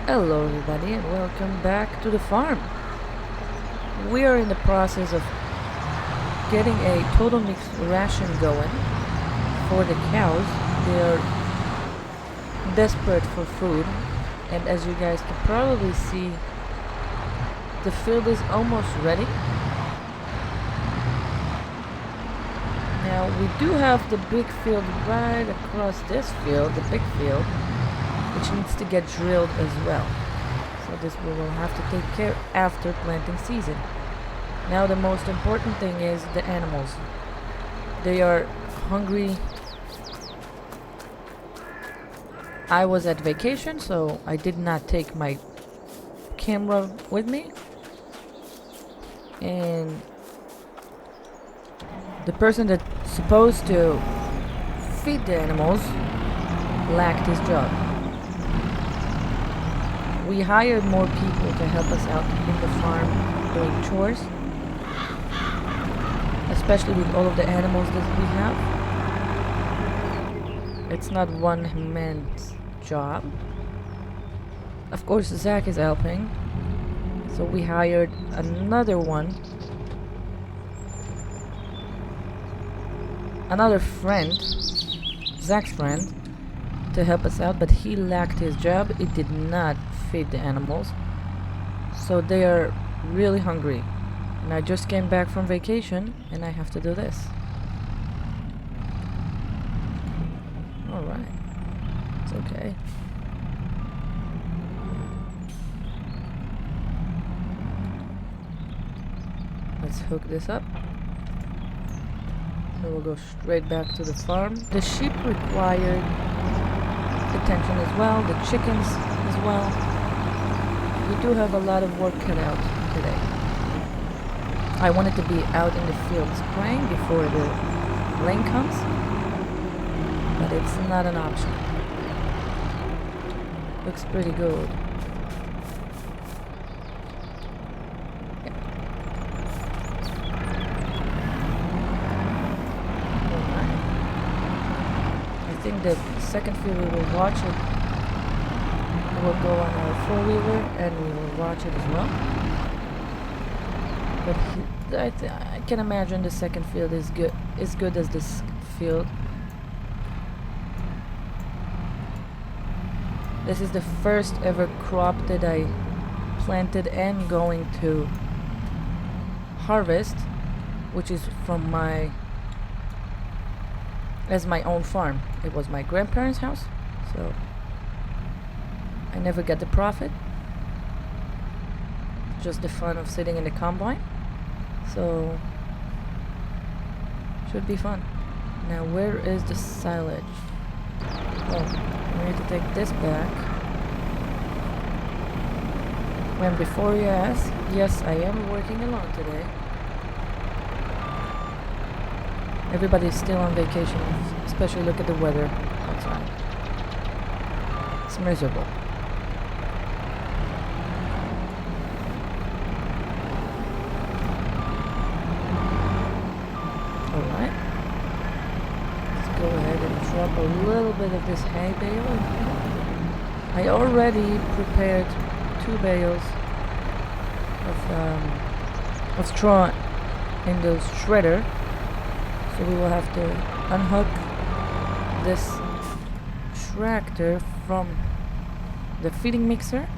Hello everybody and welcome back to the farm. We are in the process of getting a total mixed ration going for the cows. They are desperate for food, and as you guys can probably see, the field is almost ready. Now we do have the big field right across this field, the big field, which needs to get drilled as well. So this we will have to take care after planting season. Now the most important thing is the animals. They are hungry. I was at vacation, so I did not take my camera with me. And the person that's supposed to feed the animals lacked his job. We hired more people to help us out in the farm doing chores, especially with all of the animals that we have. It's not one man's job. Of course, Zach is helping, so we hired another friend, Zach's friend, to help us out, but he lacked his job. It did not feed the animals, so they are really hungry, and I just came back from vacation and I have to do this. Alright, it's okay. Let's hook this up. So we'll go straight back to the farm. The sheep required attention as well, the chickens as well. We do have a lot of work cut out today. I wanted to be out in the field spraying before the rain comes, but it's not an option. Looks pretty good. I think the second field we will watch it. We'll go on our four-wheeler and we will watch it as well. But I can imagine the second field is good as this field. This is the first ever crop that I planted and going to harvest, which is from my own farm. It was my grandparents' house, so I never get the profit, just the fun of sitting in the combine. So should be fun. Now where is the silage? Oh, we need to take this back. When before you ask, yes, I am working alone today. Everybody's still on vacation, especially look at the weather outside. It's miserable. Alright. Let's go ahead and drop a little bit of this hay bale. I already prepared 2 bales of straw in the shredder. So we will have to unhook this tractor from the feeding mixer,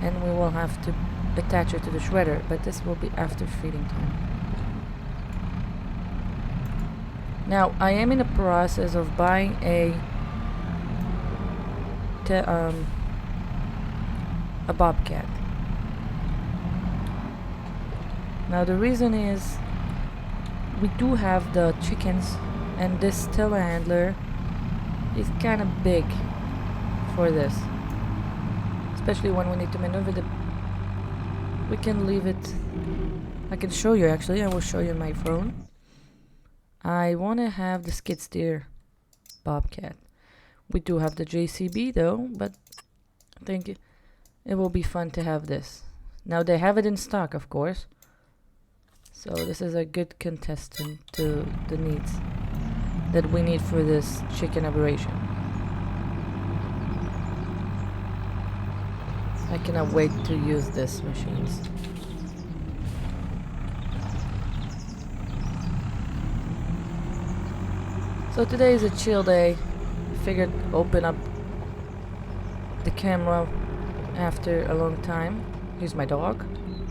and we will have to attach it to the shredder, but this will be after feeding time. Now I am in the process of buying a bobcat. Now the reason is we do have the chickens, and this telehandler is kind of big for this, especially when we need to maneuver the. We can leave it. I can show you actually. I will show you my phone. I want to have the skid steer bobcat. We do have the JCB though, but I think it will be fun to have this. Now they have it in stock, of course. So this is a good contestant to the needs that we need for this chicken operation. I cannot wait to use these machines. So today is a chill day. Figured open up the camera after a long time. Here's my dog,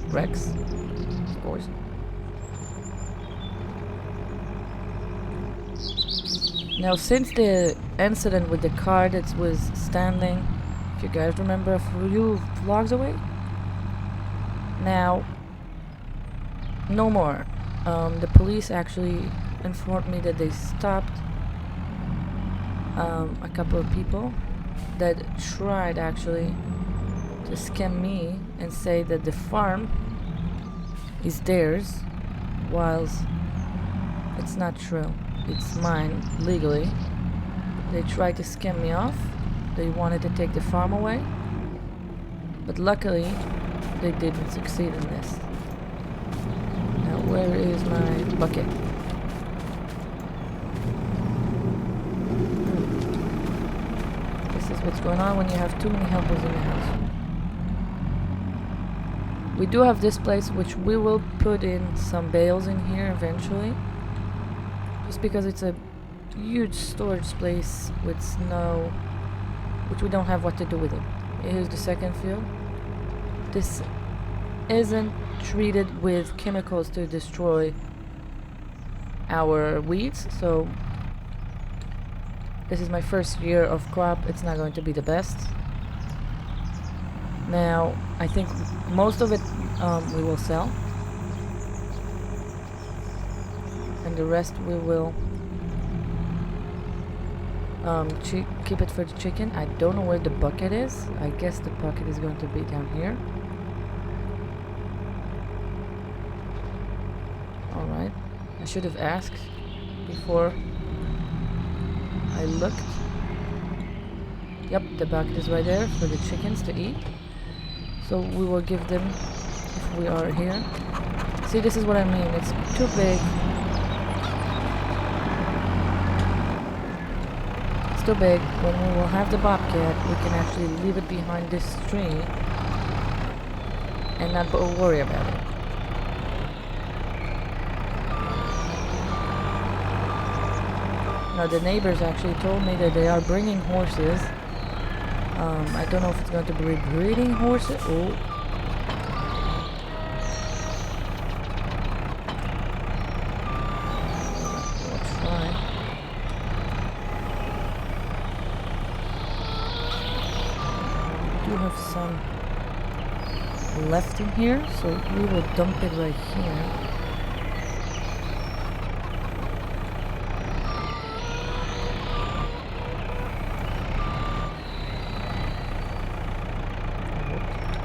Rex, of course. Now, since the incident with the car that was standing, if you guys remember, a few vlogs away, now, no more. The police actually informed me that they stopped a couple of people that tried actually to scam me and say that the farm is theirs, whilst it's not true. It's mine legally. They tried to scam me off. They wanted to take the farm away, but luckily they didn't succeed in this. Now where is my bucket? This is what's going on when you have too many helpers in the house. We do have this place which we will put in some bales in here eventually, just because it's a huge storage space with snow, which we don't have what to do with it. Here's the second field. This isn't treated with chemicals to destroy our weeds, so this is my first year of crop. It's not going to be the best. Now, I think most of it we will sell, and the rest we will keep it for the chicken. I don't know where the bucket is. I guess the bucket is going to be down here. Alright, I should have asked before I looked. Yep, the bucket is right there for the chickens to eat. So we will give them if we are here. See, this is what I mean. It's too big. It's too big. When we will have the bobcat, we can actually leave it behind this tree and not worry about it. Now the neighbors actually told me that they are bringing horses. I don't know if it's going to be breeding horses. Oh. Let's try. We do have some left in here, so we will dump it right here.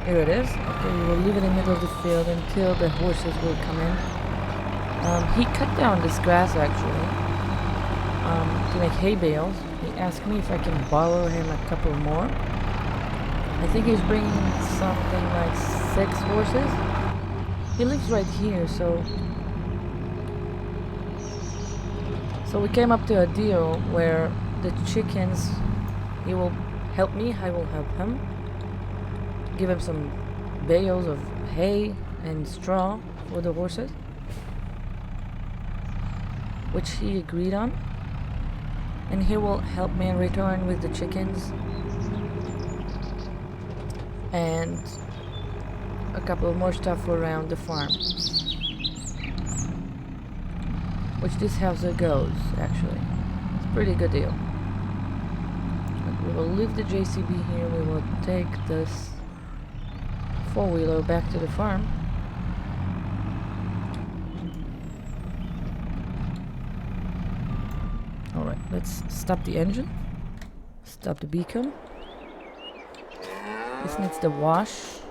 Here it is. Okay, we will leave it in the middle of the field until the horses will come in. He cut down this grass actually to make hay bales. He asked me if I can borrow him a couple more. I think he's bringing something like 6 horses. He lives right here, so we came up to a deal where the chickens, he will help me, I will help him. Give him some bales of hay and straw for the horses, which he agreed on, and he will help me in return with the chickens and a couple of more stuff around the farm, which this house goes actually. It's a pretty good deal. But we will leave the JCB here. We will take this 4-wheeler back to the farm. Alright, let's stop the engine. Stop the beacon. This needs the wash.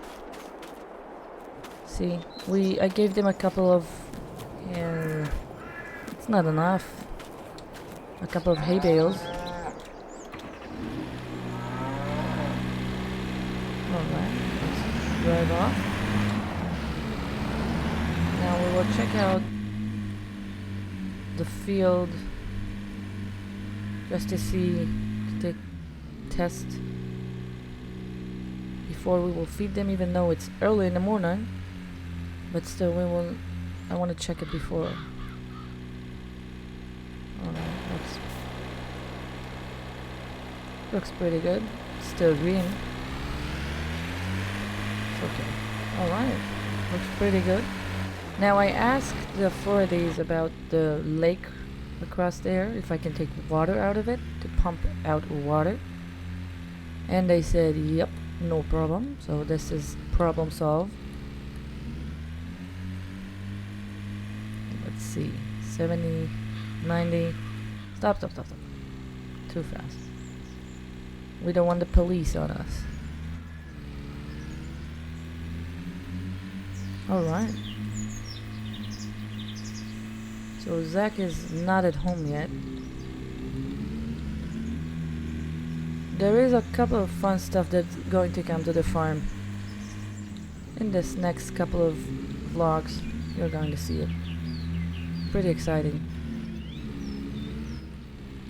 See, I gave them a couple of it's not enough. A couple of hay bales. Alright. Drive off. Now we will check out the field just to see, to test before we will feed them, even though it's early in the morning. But still, I want to check it before. Oh no, looks pretty good. Still green. It's okay. Alright, looks pretty good. Now I asked the authorities about the lake across there, if I can take water out of it to pump out water. And they said, yep, no problem. So this is problem solved. Let's see, 70, 90. Stop. Too fast. We don't want the police on us. Alright. So Zach is not at home yet. There is a couple of fun stuff that's going to come to the farm. In this next couple of vlogs, you're going to see it. Pretty exciting.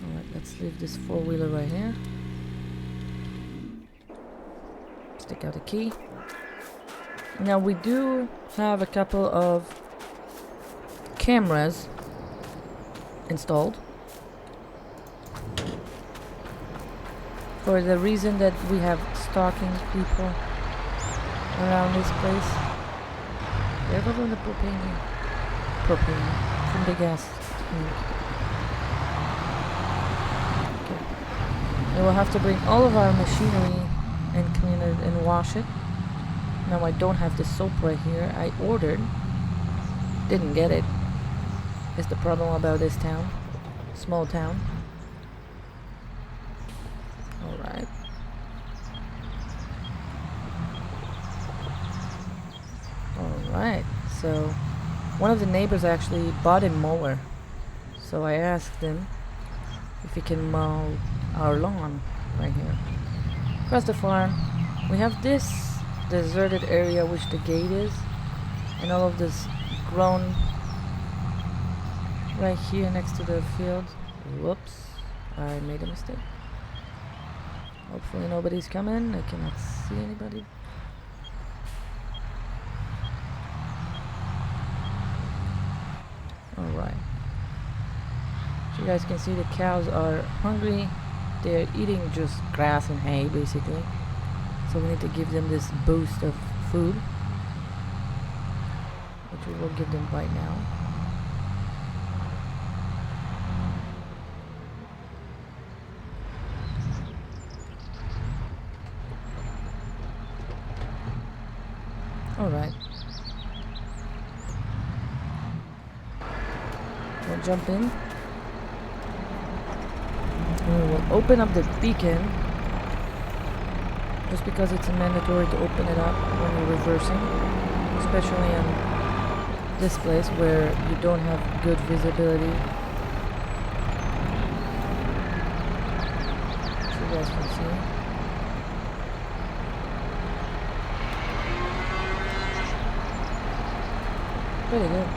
Alright, let's leave this four-wheeler right here. Stick out a key. Now we do have a couple of cameras installed. For the reason that we have stalking people around this place. Careful from the propane from the gas tank. Okay. We will have to bring all of our machinery and clean it and wash it. Now I don't have the soap right here. I ordered, didn't get it. Is the problem about this town, small town. Alright. Alright, so one of the neighbors actually bought a mower. So I asked him if he can mow our lawn right here. Across the farm, we have this deserted area which the gate is, and all of this grown right here next to the field. Whoops, I made a mistake. Hopefully nobody's coming. I cannot see anybody. Alright. So you guys can see the cows are hungry. They're eating just grass and hay basically. So we need to give them this boost of food, which we will give them right now. Alright. We'll jump in. And we will open up the beacon. Just because it's mandatory to open it up when you're reversing. Especially in this place where you don't have good visibility. So you guys can see. Pretty good.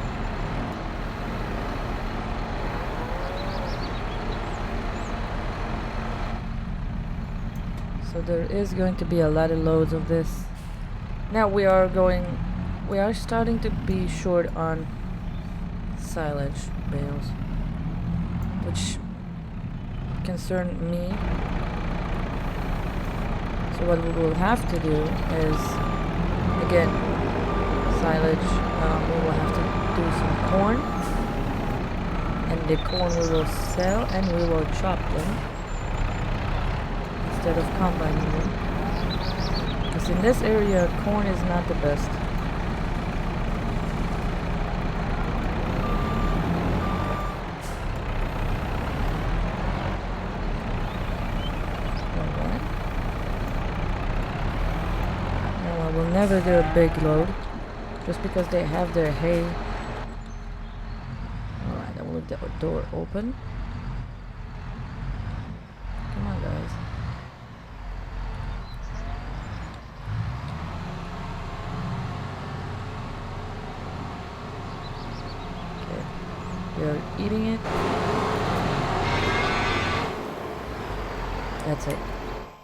So there is going to be a lot of loads of this. Now we are starting to be short on silage bales, which concern me. So what we will have to do is, again, silage, we will have to do some corn, and the corn we will sell and we will chop them instead of combining them, because in this area corn is not the best. Alright. Now I will never do a big load just because they have their hay. Alright, I will leave the door open. Come on, guys. Okay, they're eating it. That's it.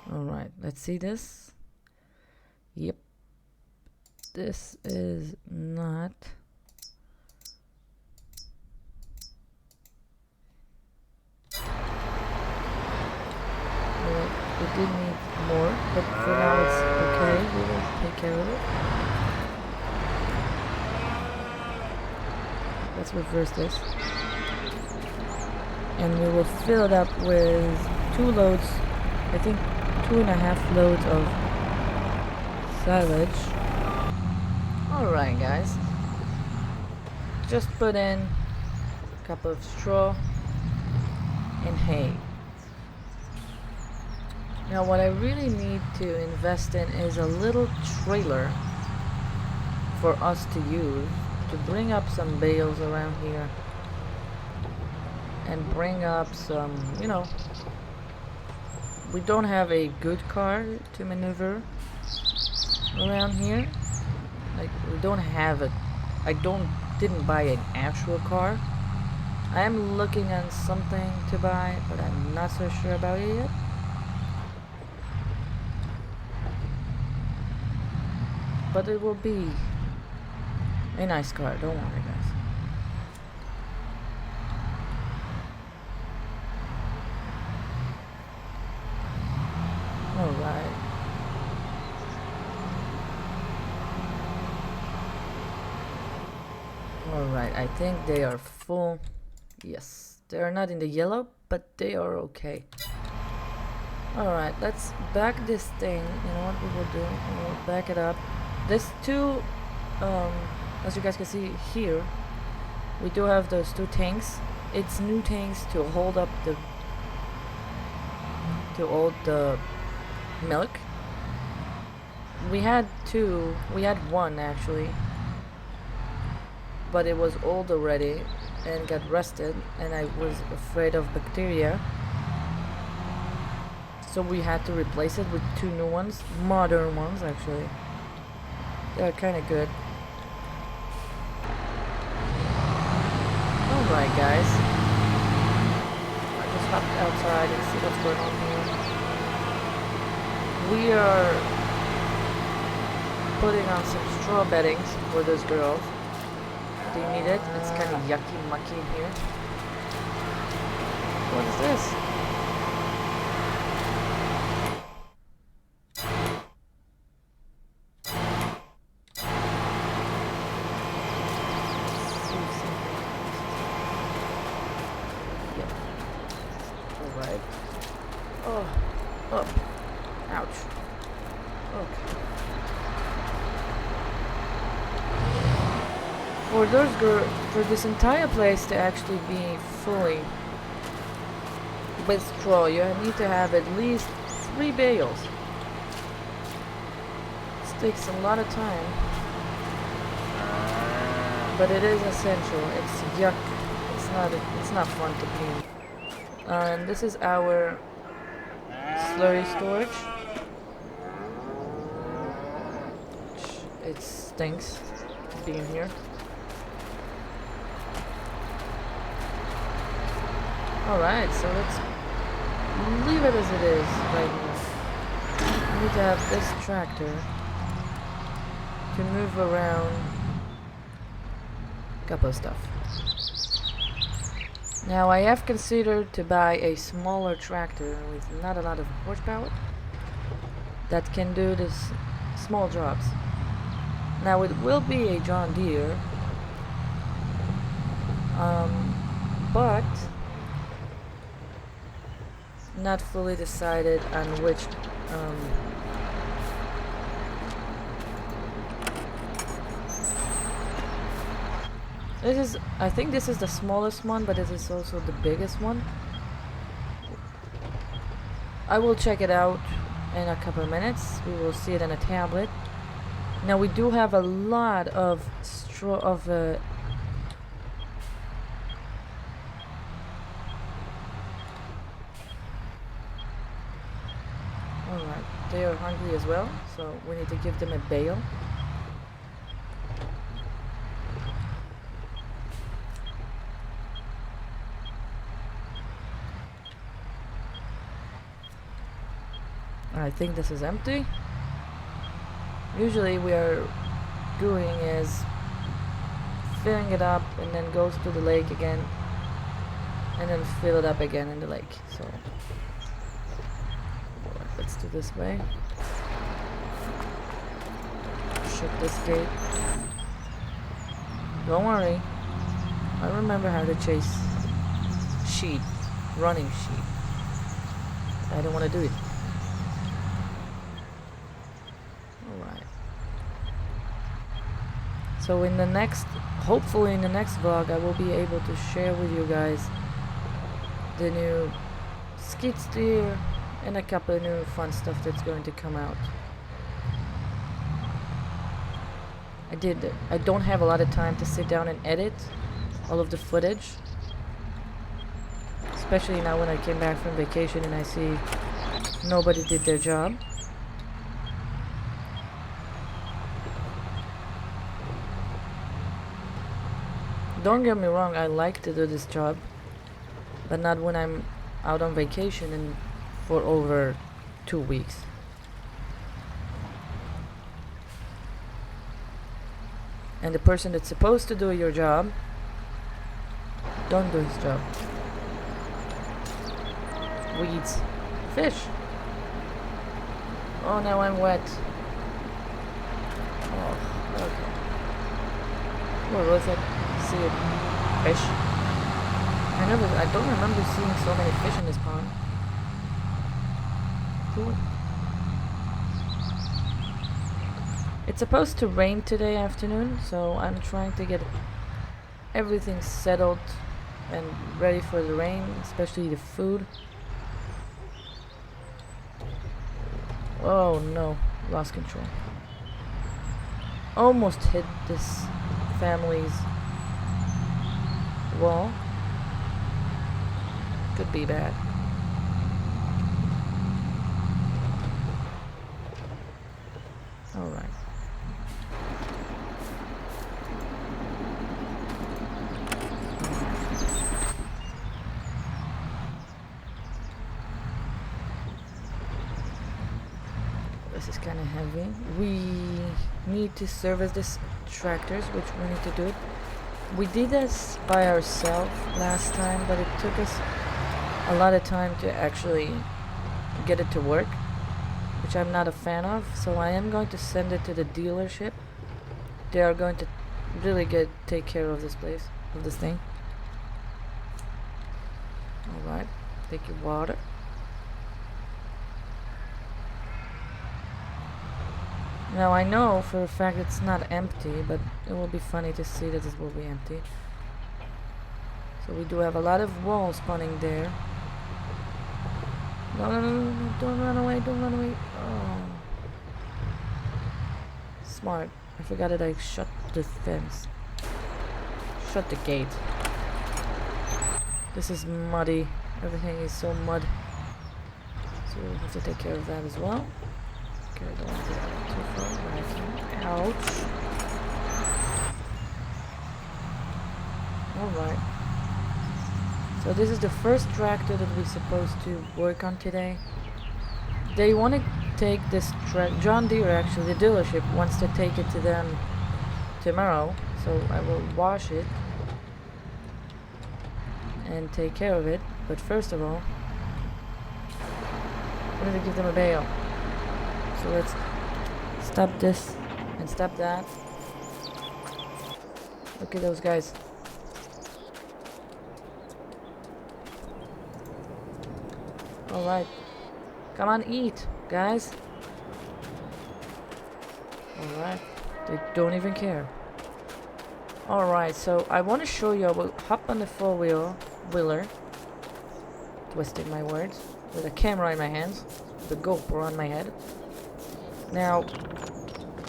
Alright, let's see this. Yep. This is not. Well, we did need more, but for now it's okay. We will take care of it. Let's reverse this. And we will fill it up with 2 loads, I think 2.5 loads of silage. Alright guys, just put in a cup of straw and hay. Now what I really need to invest in is a little trailer for us to use to bring up some bales around here and bring up some, you know, we don't have a good car to maneuver around here. Like, we don't have a, didn't buy an actual car. I am looking at something to buy, but I'm not so sure about it yet. But it will be a nice car, don't worry guys. Alright. Alright, I think they are full. Yes, they are not in the yellow, but they are okay. Alright, let's back this thing. You know what we will do? We will back it up. This two, as you guys can see here, we do have those 2 tanks. It's new tanks to hold up the, milk. We had 2, we had 1 actually, but it was old already and got rusted, and I was afraid of bacteria, so we had to replace it with 2 new ones, modern ones actually. They're kind of good. Alright guys, I just hopped outside and see what's going on here. We are putting on some straw beddings for those girls. They need it. It's kind of yucky mucky in here. What is this? Alright. Oh. Oh. Ouch. Okay. For this entire place to actually be fully with straw, you need to have at least 3 bales. This takes a lot of time, but it is essential. It's yuck. It's not fun to clean. And this is our slurry storage. It stinks being here. Alright, so let's leave it as it is right now. We need to have this tractor to move around a couple of stuff. Now I have considered to buy a smaller tractor with not a lot of horsepower that can do this small jobs. Now it will be a John Deere, but not fully decided on which I think this is the smallest one, but it is also the biggest one. I will check it out in a couple of minutes. We will see it on a tablet. Now we do have a lot of straw of alright, they are hungry as well, so we need to give them a bale. I think this is empty. Usually we are doing is filling it up and then goes to the lake again and then fill it up again in the lake. So alright, let's do this way. Shut this gate. Don't worry, I remember how to chase sheep, running sheep. I don't want to do it. Alright. So in the next, hopefully in the next vlog, I will be able to share with you guys the new skid steer and a couple of new fun stuff that's going to come out. I don't have a lot of time to sit down and edit all of the footage, especially now when I came back from vacation and I see nobody did their job. Don't get me wrong, I like to do this job, but not when I'm out on vacation and for over 2 weeks. And the person that's supposed to do your job don't do his job. Weeds. Fish. Oh, now I'm wet. Oh, okay. What was it? See it? Fish? I don't remember seeing so many fish in this pond. Cool. It's supposed to rain today afternoon, so I'm trying to get everything settled and ready for the rain, especially the food. Oh no, lost control. Almost hit this family's wall. Could be bad. Alright. This is kind of heavy. We need to service this tractors, which we need to do it. We did this by ourselves last time, but it took us a lot of time to actually get it to work, which I'm not a fan of. So I am going to send it to the dealership. They are going to really take care of this place, of this thing. Alright, take your water. Now I know for a fact it's not empty, but it will be funny to see that it will be empty. So we do have a lot of wool spawning there. No, no, no, no, no, don't run away, don't run away. Oh. Smart. I forgot that I shut the fence. Shut the gate. This is muddy. Everything is so mud. So we'll have to take care of that as well. Okay, I don't want to get too far back. Ouch. Alright. So this is the first tractor that we're supposed to work on today. They want to take this John Deere, actually, the dealership wants to take it to them tomorrow. So I will wash it and take care of it. But first of all, I'm going to give them a bail. So let's stop this and stop that. Look at those guys. Alright. Come on, eat, guys. Alright. They don't even care. Alright, so I want to show you. I will hop on the four-wheeler. Twisting my words. With a camera in my hands. The GoPro on my head. Now,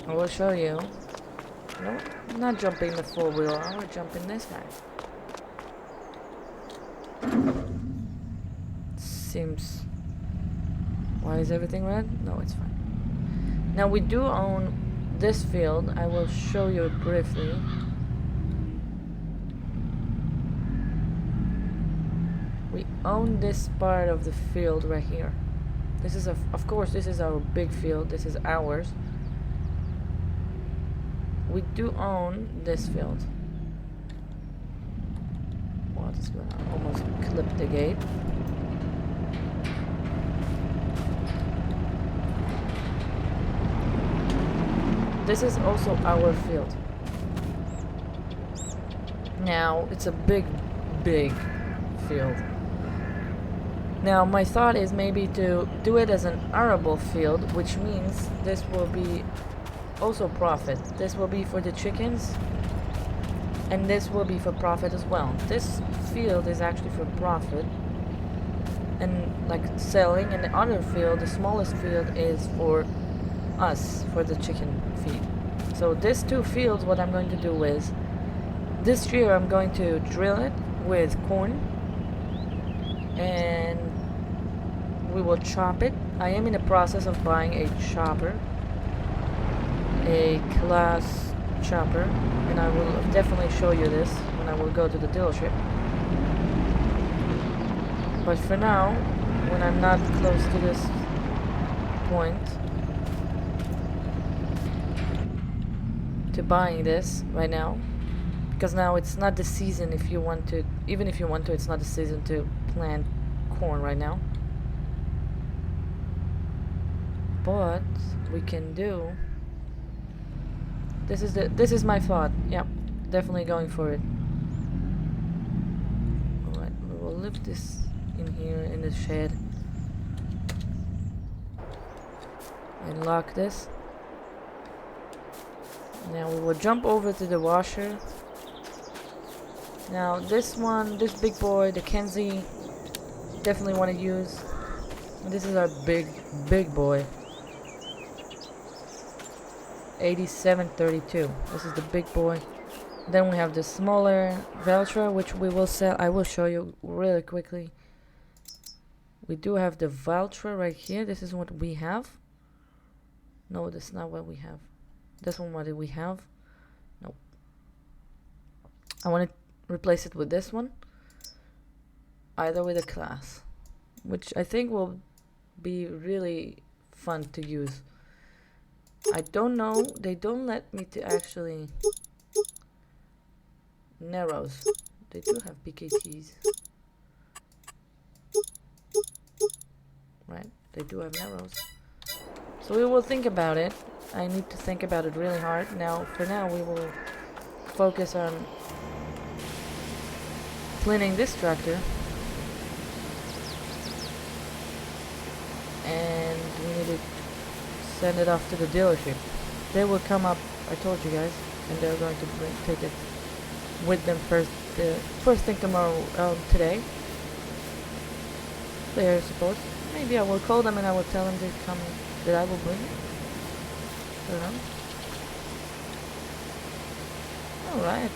I will show you. No, I'm not jumping the four-wheeler. I will jump in this guy. Seems... Why is everything red? No, it's fine. Now, we do own this field. I will show you briefly. We own this part of the field right here. This is of course, this is our big field. This is ours. we do own this field. What is going on? Almost clipped the gate. This is also our field. Now, it's a big field. Now, my thought is maybe to do it as an arable field, which means this will be also profit. This will be for the chickens, and this will be for profit as well. This field is actually for profit, and like selling, and the other field, the smallest field, is for us, for the chicken feed. So these two fields, what I'm going to do is, this year I'm going to drill it with corn, and we will chop it. I am in the process of buying a chopper, a class chopper, and I will definitely show you this when I will go to the dealership. But for now, when I'm not close to this point to buying this right now, because now it's not the season. If you want to, even if you want to, it's not the season to plant corn right now. But we can do, this is my thought. Yep, definitely going for it. Alright, we will lift this in here in the shed and lock this. Now we will jump over to the washer. Now this one, this big boy, the Kenzie, definitely want to use. And this is our big boy. 8732. This is the big boy. Then we have the smaller Valtra, which we will sell. I will show you really quickly. We do have the Valtra right here. This is what we have. No, that's not what we have. This one, what do we have? Nope. I want to replace it with this one. Either with a class, which I think will be really fun to use. I don't know, they don't let me to actually narrows. They do have BKTs. Right, they do have narrows. So we will think about it. I need to think about it really hard. Now, for now, we will focus on cleaning this tractor. And we need to send it off to the dealership. They will come up, I told you guys, and they're going to take it with them first thing tomorrow, today. They're supposed. Maybe I will call them and I will tell them to come, that I will bring it. I don't know. Alright.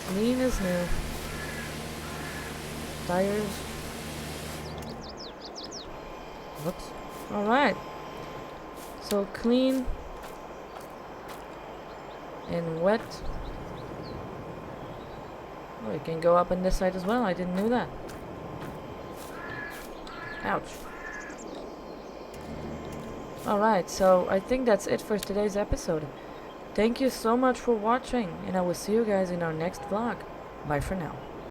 Clean as new. Tires. Whoops. Alright. So clean and wet. Oh, it can go up on this side as well. I didn't know that. Ouch. Alright, so I think that's it for today's episode. Thank you so much for watching, and I will see you guys in our next vlog. Bye for now.